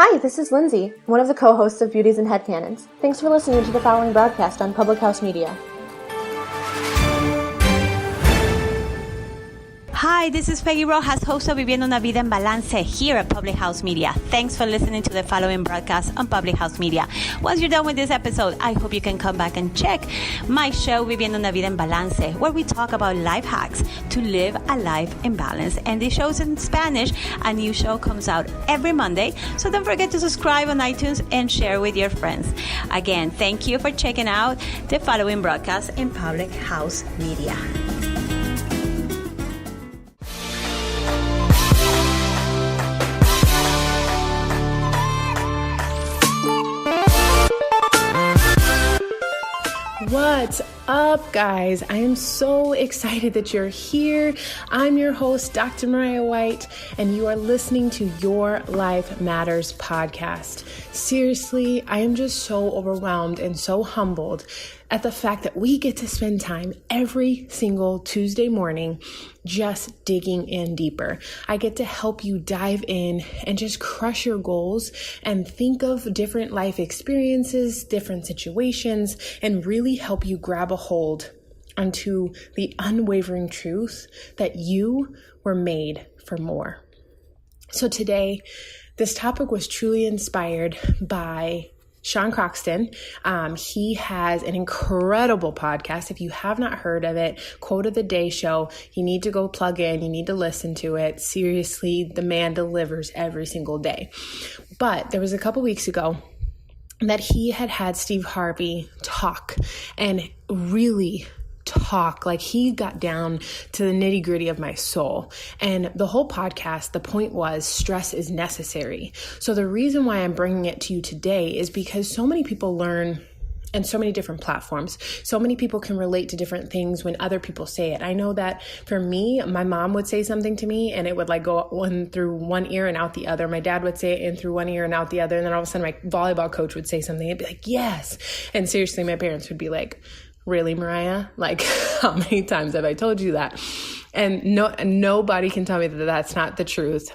Hi, this is Lindsay, one of the co-hosts of Beauties and Headcanons. Thanks for listening to the following broadcast on Public House Media. Hi, this is Peggy Rojas, host of Viviendo una Vida en Balance here at Public House Media. Thanks for listening to the following broadcast on Public House Media. Once you're done with this episode, I hope you can come back and check my show, Viviendo una Vida en Balance, where we talk about life hacks to live a life in balance. And the show's in Spanish. A new show comes out every Monday, so don't forget to subscribe on iTunes and share with your friends. Again, thank you for checking out the following broadcast in Public House Media. What's up, guys? I am so excited that you're here. I'm your host, Dr. Mariah White, and you are listening to Your Life Matters podcast. Seriously, I am just so overwhelmed and so humbled at the fact that we get to spend time every single Tuesday morning just digging in deeper. I get to help you dive in and just crush your goals and think of different life experiences, different situations, and really help you grab a hold onto the unwavering truth that you were made for more. So today, this topic was truly inspired by Sean Croxton. He has an incredible podcast. If you have not heard of it, Quote of the Day Show, you need to go plug in. You need to listen to it. Seriously, the man delivers every single day. But there was a couple weeks ago that he had Steve Harvey talk and really talk, like he got down to the nitty gritty of my soul. And the whole podcast, the point was stress is necessary. So the reason why I'm bringing it to you today is because so many people learn in so many different platforms. So many people can relate to different things when other people say it. I know that for me, my mom would say something to me and it would like go through one ear and out the other. My dad would say it in through one ear and out the other. And then all of a sudden my volleyball coach would say something. I'd be like, yes. And seriously, my parents would be like, really, Mariah? Like, how many times have I told you that? And nobody can tell me that that's not the truth.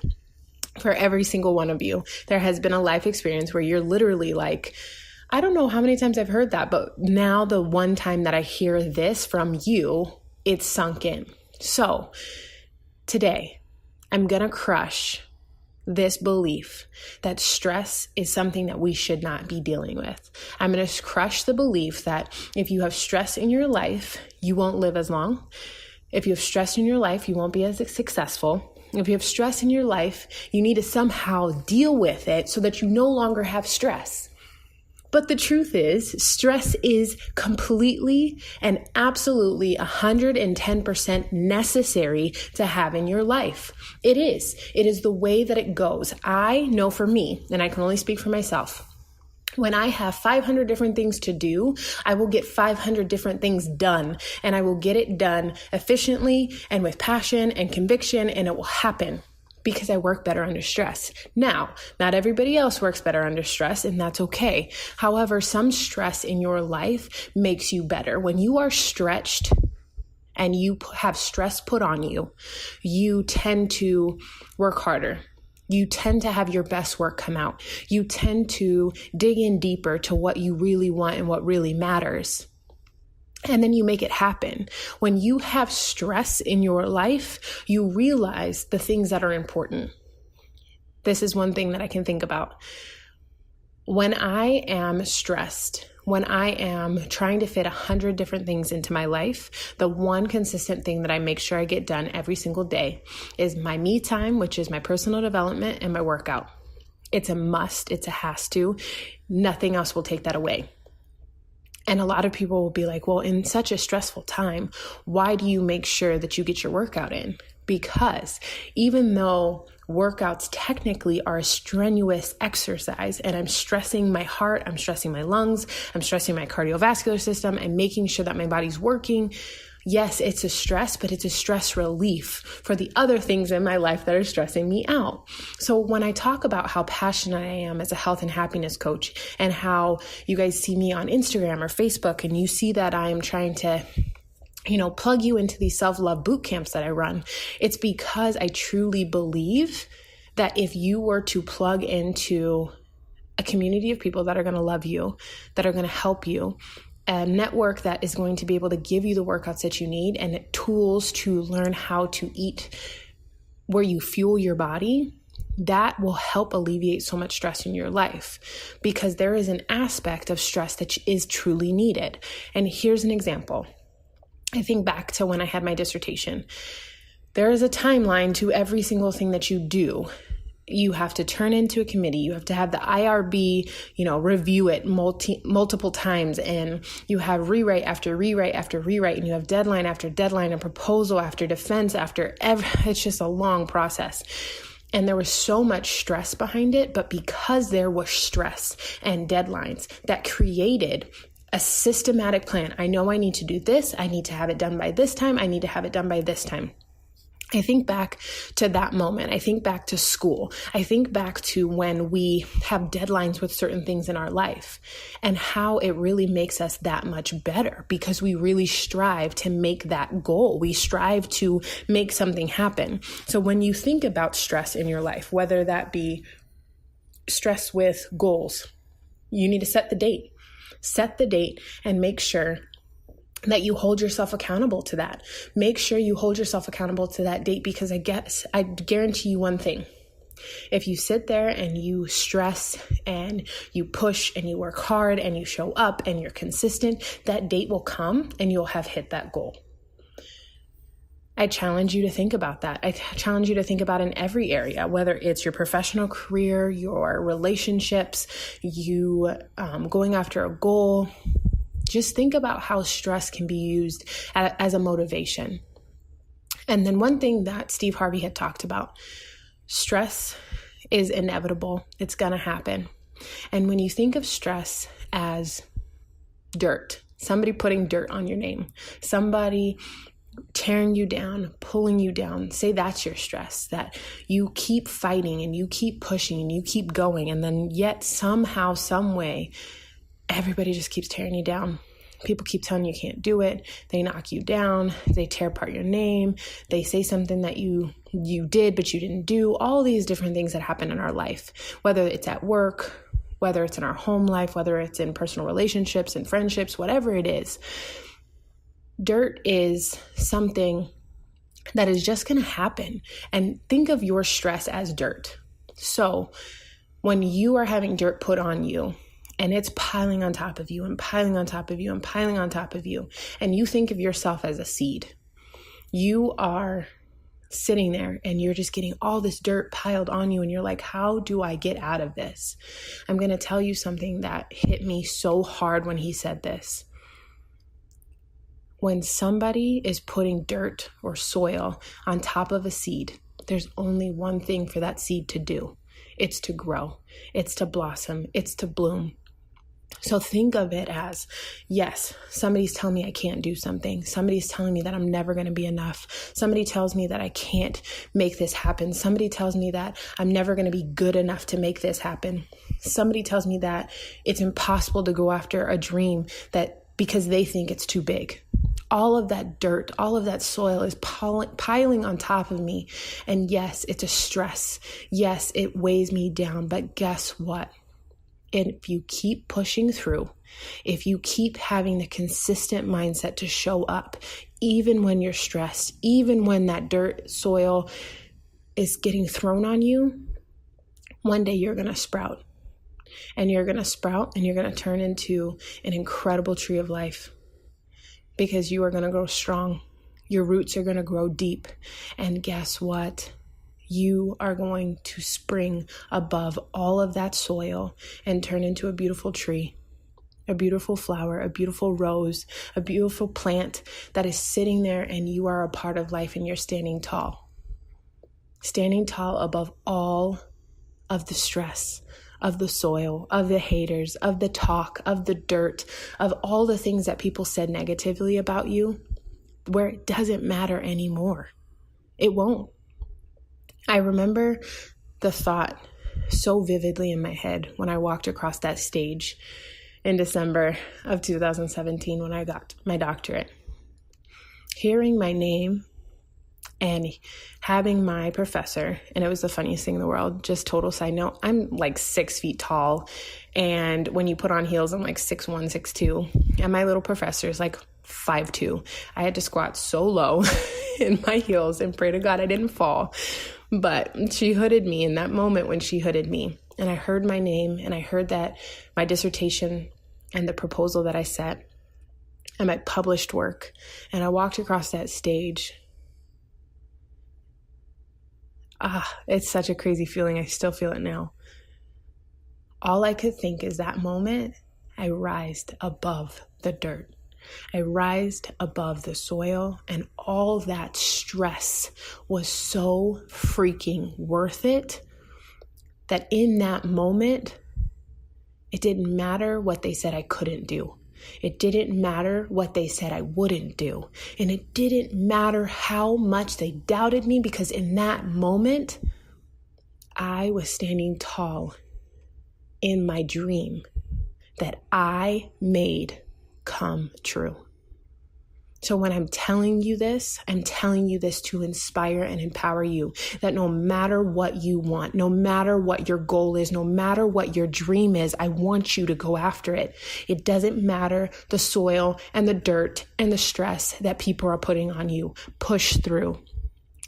For every single one of you, there has been a life experience where you're literally like, I don't know how many times I've heard that, but now the one time that I hear this from you, it's sunk in. So today, I'm going to crush this belief that stress is something that we should not be dealing with. I'm going to crush the belief that if you have stress in your life, you won't live as long. If you have stress in your life, you won't be as successful. If you have stress in your life, you need to somehow deal with it so that you no longer have stress. But the truth is, stress is completely and absolutely 110% necessary to have in your life. It is. It is the way that it goes. I know for me, and I can only speak for myself, when I have 500 different things to do, I will get 500 different things done, and I will get it done efficiently and with passion and conviction, and it will happen. Because I work better under stress. Now, not everybody else works better under stress, and that's okay. However, some stress in your life makes you better. When you are stretched and you have stress put on you, you tend to work harder. You tend to have your best work come out. You tend to dig in deeper to what you really want and what really matters. And then you make it happen. When you have stress in your life, you realize the things that are important. This is one thing that I can think about. When I am stressed, when I am trying to fit 100 different things into my life, the one consistent thing that I make sure I get done every single day is my me time, which is my personal development and my workout. It's a must. It's a has to. Nothing else will take that away. And a lot of people will be like, well, in such a stressful time, why do you make sure that you get your workout in? Because even though workouts technically are a strenuous exercise and I'm stressing my heart, I'm stressing my lungs, I'm stressing my cardiovascular system and making sure that my body's working, yes, it's a stress, but it's a stress relief for the other things in my life that are stressing me out. So when I talk about how passionate I am as a health and happiness coach and how you guys see me on Instagram or Facebook and you see that I am trying to plug you into these self-love boot camps that I run, it's because I truly believe that if you were to plug into a community of people that are going to love you, that are going to help you, a network that is going to be able to give you the workouts that you need and tools to learn how to eat where you fuel your body, that will help alleviate so much stress in your life, because there is an aspect of stress that is truly needed. And here's an example. I think back to when I had my dissertation. There is a timeline to every single thing that you do. You have to turn into a committee. You have to have the IRB, review it multiple times. And you have rewrite after rewrite after rewrite. And you have deadline after deadline and proposal after defense after it's just a long process. And there was so much stress behind it. But because there was stress and deadlines, that created a systematic plan. I know I need to do this. I need to have it done by this time. I need to have it done by this time. I think back to that moment. I think back to school. I think back to when we have deadlines with certain things in our life and how it really makes us that much better, because we really strive to make that goal. We strive to make something happen. So when you think about stress in your life, whether that be stress with goals, you need to set the date. Set the date and make sure that you hold yourself accountable to that. Make sure you hold yourself accountable to that date, because I guarantee you one thing. If you sit there and you stress and you push and you work hard and you show up and you're consistent, that date will come and you'll have hit that goal. I challenge you to think about that. I challenge you to think about in every area, whether it's your professional career, your relationships, you going after a goal. Just think about how stress can be used as a motivation. And then one thing that Steve Harvey had talked about, stress is inevitable. It's going to happen. And when you think of stress as dirt, somebody putting dirt on your name, somebody tearing you down, pulling you down, say that's your stress, that you keep fighting and you keep pushing and you keep going. And then yet somehow, some way, everybody just keeps tearing you down. People keep telling you can't do it. They knock you down. They tear apart your name. They say something that you did, but you didn't do. All these different things that happen in our life, whether it's at work, whether it's in our home life, whether it's in personal relationships and friendships, whatever it is. Dirt is something that is just going to happen. And think of your stress as dirt. So when you are having dirt put on you, and it's piling on top of you and piling on top of you and piling on top of you, and you think of yourself as a seed, you are sitting there and you're just getting all this dirt piled on you, and you're like, how do I get out of this? I'm going to tell you something that hit me so hard when he said this. When somebody is putting dirt or soil on top of a seed, there's only one thing for that seed to do. It's to grow. It's to blossom. It's to bloom. So think of it as, yes, somebody's telling me I can't do something. Somebody's telling me that I'm never going to be enough. Somebody tells me that I can't make this happen. Somebody tells me that I'm never going to be good enough to make this happen. Somebody tells me that it's impossible to go after a dream because they think it's too big. All of that dirt, all of that soil is piling on top of me. And yes, it's a stress. Yes, it weighs me down. But guess what? If you keep pushing through, if you keep having the consistent mindset to show up, even when you're stressed, even when that dirt soil is getting thrown on you, one day you're going to sprout. And you're going to sprout and you're going to turn into an incredible tree of life. Because you are going to grow strong. Your roots are going to grow deep. And guess what? You are going to spring above all of that soil and turn into a beautiful tree, a beautiful flower, a beautiful rose, a beautiful plant that is sitting there, and you are a part of life, and you're standing tall above all of the stress, of the soil, of the haters, of the talk, of the dirt, of all the things that people said negatively about you, where it doesn't matter anymore. It won't. I remember the thought so vividly in my head when I walked across that stage in December of 2017 when I got my doctorate. Hearing my name And having my professor, and it was the funniest thing in the world, just total side note, I'm like 6 feet tall. And when you put on heels, I'm like 6'1", 6'2". And my little professor is like 5'2". I had to squat so low in my heels and pray to God I didn't fall. But she hooded me in that moment when she hooded me. And I heard my name, and I heard that my dissertation and the proposal that I set and my published work. And I walked across that stage. It's such a crazy feeling. I still feel it now. All I could think is that moment, I rised above the dirt. I rised above the soil, and all that stress was so freaking worth it that in that moment, it didn't matter what they said I couldn't do. It didn't matter what they said I wouldn't do. And it didn't matter how much they doubted me, because in that moment, I was standing tall in my dream that I made come true. So when I'm telling you this to inspire and empower you, that no matter what you want, no matter what your goal is, no matter what your dream is, I want you to go after it. It doesn't matter the soil and the dirt and the stress that people are putting on you. Push through.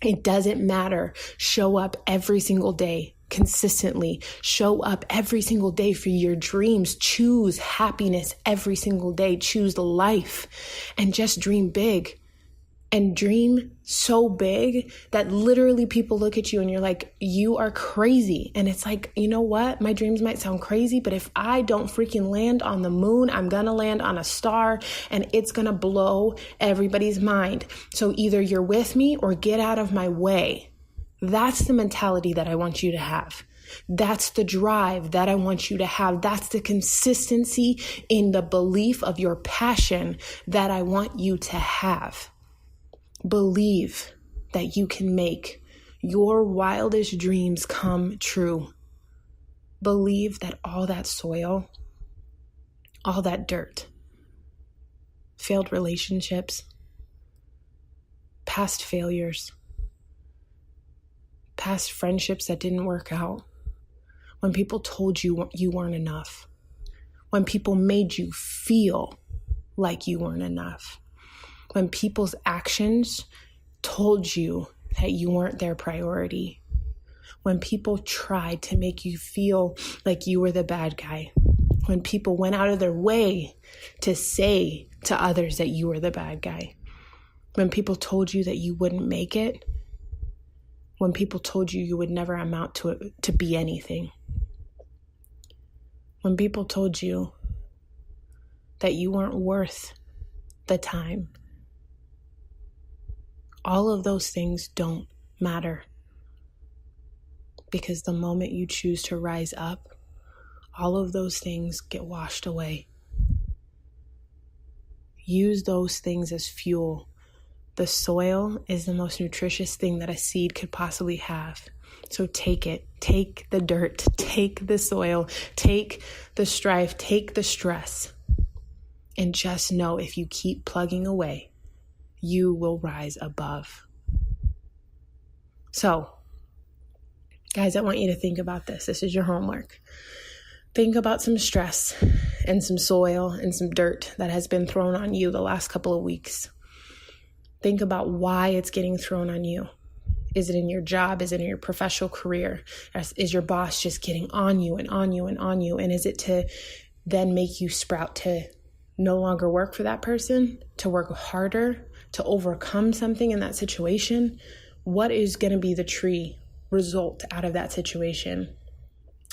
It doesn't matter. Show up every single day. Consistently show up every single day for your dreams. Choose happiness every single day. Choose life, and just dream big, and dream so big that literally people look at you and you're like, you are crazy. And it's like, you know what? My dreams might sound crazy, but if I don't freaking land on the moon, I'm going to land on a star, and it's going to blow everybody's mind. So either you're with me or get out of my way. That's the mentality that I want you to have. That's the drive that I want you to have. That's the consistency in the belief of your passion that I want you to have. Believe that you can make your wildest dreams come true. Believe that all that soil, all that dirt, failed relationships, past failures, past friendships that didn't work out, when people told you you weren't enough, when people made you feel like you weren't enough, when people's actions told you that you weren't their priority, when people tried to make you feel like you were the bad guy, when people went out of their way to say to others that you were the bad guy, when people told you that you wouldn't make it, when people told you you would never amount to be anything, when people told you that you weren't worth the time, all of those things don't matter, because the moment you choose to rise up, all of those things get washed away. Use those things as fuel. The soil is the most nutritious thing that a seed could possibly have. So take it. Take the dirt. Take the soil. Take the strife. Take the stress. And just know, if you keep plugging away, you will rise above. So, guys, I want you to think about this. This is your homework. Think about some stress and some soil and some dirt that has been thrown on you the last couple of weeks. Think about why it's getting thrown on you. Is it in your job? Is it in your professional career? Is your boss just getting on you and on you and on you? And is it to then make you sprout to no longer work for that person, to work harder, to overcome something in that situation? What is going to be the tree result out of that situation?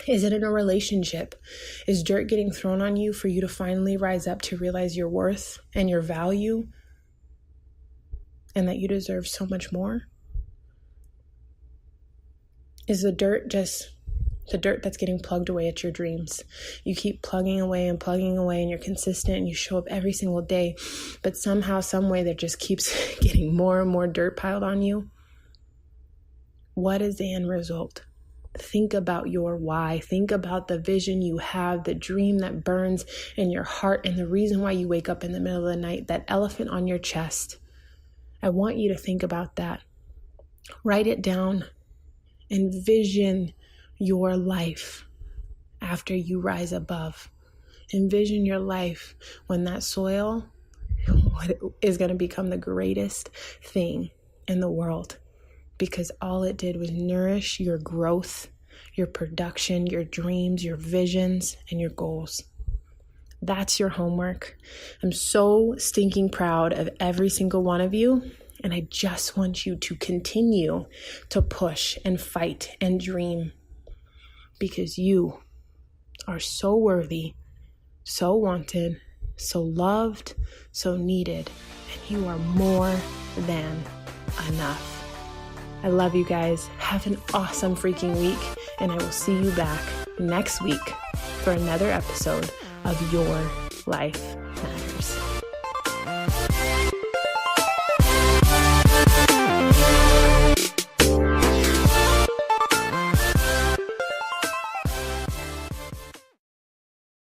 Is it in a relationship? Is dirt getting thrown on you for you to finally rise up to realize your worth and your value, and that you deserve so much more? Is the dirt just the dirt that's getting plugged away at your dreams? You keep plugging away, and you're consistent, and you show up every single day, but somehow, some way, there just keeps getting more and more dirt piled on you. What is the end result? Think about your why. Think about the vision you have, the dream that burns in your heart, and the reason why you wake up in the middle of the night, that elephant on your chest. I want you to think about that. Write it down. Envision your life after you rise above. Envision your life when that soil is going to become the greatest thing in the world, because all it did was nourish your growth, your production, your dreams, your visions, and your goals. That's your homework. I'm so stinking proud of every single one of you. And I just want you to continue to push and fight and dream, because you are so worthy, so wanted, so loved, so needed, and you are more than enough. I love you guys. Have an awesome freaking week, and I will see you back next week for another episode of Your Life